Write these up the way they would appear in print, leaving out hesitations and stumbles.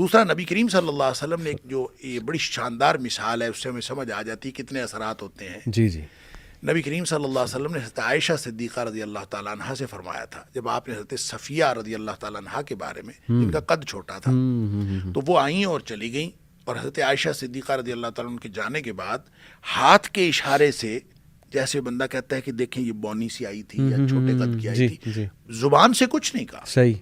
دوسرا نبی کریم صلی اللہ علیہ وسلم نے ایک جو یہ بڑی شاندار مثال ہے، اس سے ہمیں سمجھ آ جاتی ہے کتنے اثرات ہوتے ہیں. جی جی. نبی کریم صلی اللہ علیہ وسلم نے حضرت عائشہ صدیقہ رضی اللہ تعالیٰ عنہ سے فرمایا تھا، جب آپ نے حضرت صفیہ رضی اللہ تعالیٰ عنہ کے بارے میں، جن کا قد چھوٹا تھا، تو وہ آئیں اور چلی گئیں، اور حضرت عائشہ صدیقہ رضی اللہ تعالیٰ عنہ کے جانے کے بعد ہاتھ کے اشارے سے، جیسے بندہ کہتا ہے کہ دیکھیں یہ بونی سی آئی تھی یا چھوٹے قد کی آئی تھی، زبان سے کچھ نہیں کہا، صحیح،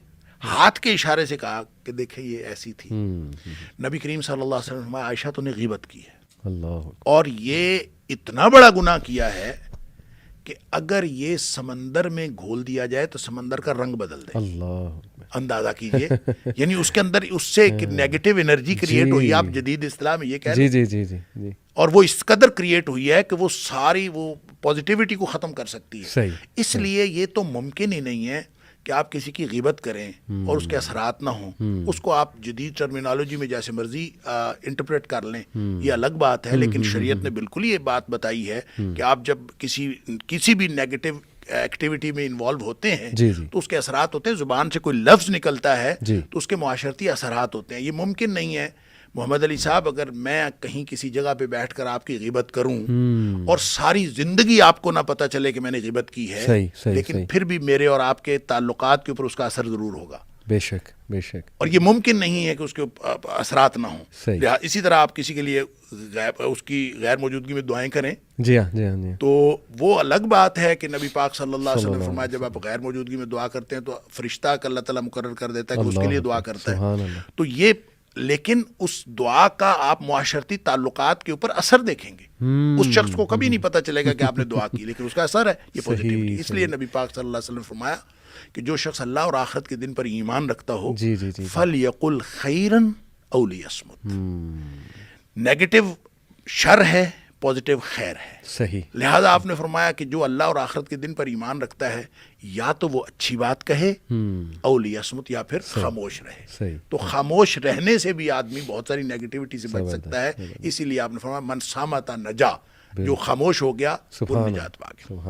ہاتھ کے اشارے سے کہا کہ دیکھیں یہ ایسی تھی. نبی کریم صلی اللہ علیہ وسلم عائشہ تو نے غیبت کی ہے، اللہ، اور یہ اتنا بڑا گناہ کیا ہے کہ اگر یہ سمندر میں گھول دیا جائے تو سمندر کا رنگ بدل دے. اللہ، اندازہ کیجئے، یعنی اس کے اندر اس سے نیگیٹو انرجی کریٹ ہوئی ہے، آپ جدید اصطلاح میں یہ کہہ رہے ہیں، جی جی جی جی، اور وہ اس قدر کریٹ ہوئی ہے کہ وہ ساری وہ پازیٹیوٹی کو ختم کر سکتی ہے. صحیح. اس لیے یہ تو ممکن ہی نہیں ہے کہ آپ کسی کی غیبت کریں اور اس کے اثرات نہ ہوں. اس کو آپ جدید ٹرمینالوجی میں جیسے مرضی انٹرپریٹ کر لیں، یہ الگ بات ہے، لیکن شریعت نے بالکل یہ بات بتائی ہے کہ آپ جب کسی بھی نیگیٹو ایکٹیویٹی میں انوالو ہوتے ہیں تو اس کے اثرات ہوتے ہیں. زبان سے کوئی لفظ نکلتا ہے تو اس کے معاشرتی اثرات ہوتے ہیں. یہ ممکن نہیں ہے محمد علی صاحب، اگر میں کہیں کسی جگہ پہ بیٹھ کر آپ کی غیبت کروں اور ساری زندگی آپ کو نہ پتہ چلے کہ میں نے غیبت کی ہے، لیکن پھر بھی میرے اور آپ کے تعلقات کے اوپر اس کا اثر ضرور ہوگا. بے شک بے شک. اور یہ ممکن نہیں ہے کہ اس کے اثرات نہ ہوں. اسی طرح آپ کسی کے لیے اس کی غیر موجودگی میں دعائیں کریں، جی ہاں جی ہاں، تو وہ الگ بات ہے کہ نبی پاک صلی اللہ علیہ وسلم نے فرمایا جب آپ غیر موجودگی میں دعا کرتے ہیں تو فرشتہ کا اللہ تعالیٰ مقرر کر دیتا ہے کہ اس کے لیے دعا کرتا ہے. تو یہ، لیکن اس دعا کا آپ معاشرتی تعلقات کے اوپر اثر دیکھیں گے. اس شخص کو کبھی نہیں پتہ چلے گا کہ آپ نے دعا کی، لیکن اس کا اثر ہے یہ پازیٹیوٹی. اس لیے نبی پاک صلی اللہ علیہ وسلم نے فرمایا کہ جو شخص اللہ اور آخرت کے دن پر ایمان رکھتا ہو فَلْيَقُلْ خَيْرًا أَوْ لِيَصْمُتْ. نیگیٹو شر ہے، پازیٹیو خیر ہے. صحیح. لہذا آپ نے فرمایا کہ جو اللہ اور آخرت کے دن پر ایمان رکھتا ہے یا تو وہ اچھی بات کہے او لیصمت، یا پھر خاموش رہے. صحیح. تو خاموش رہنے سے بھی آدمی بہت ساری نیگیٹیوٹی سے بچ سکتا ہے. اسی لیے آپ نے فرمایا من صامت نجا، جو خاموش ہو گیا وہ نجات پا گیا.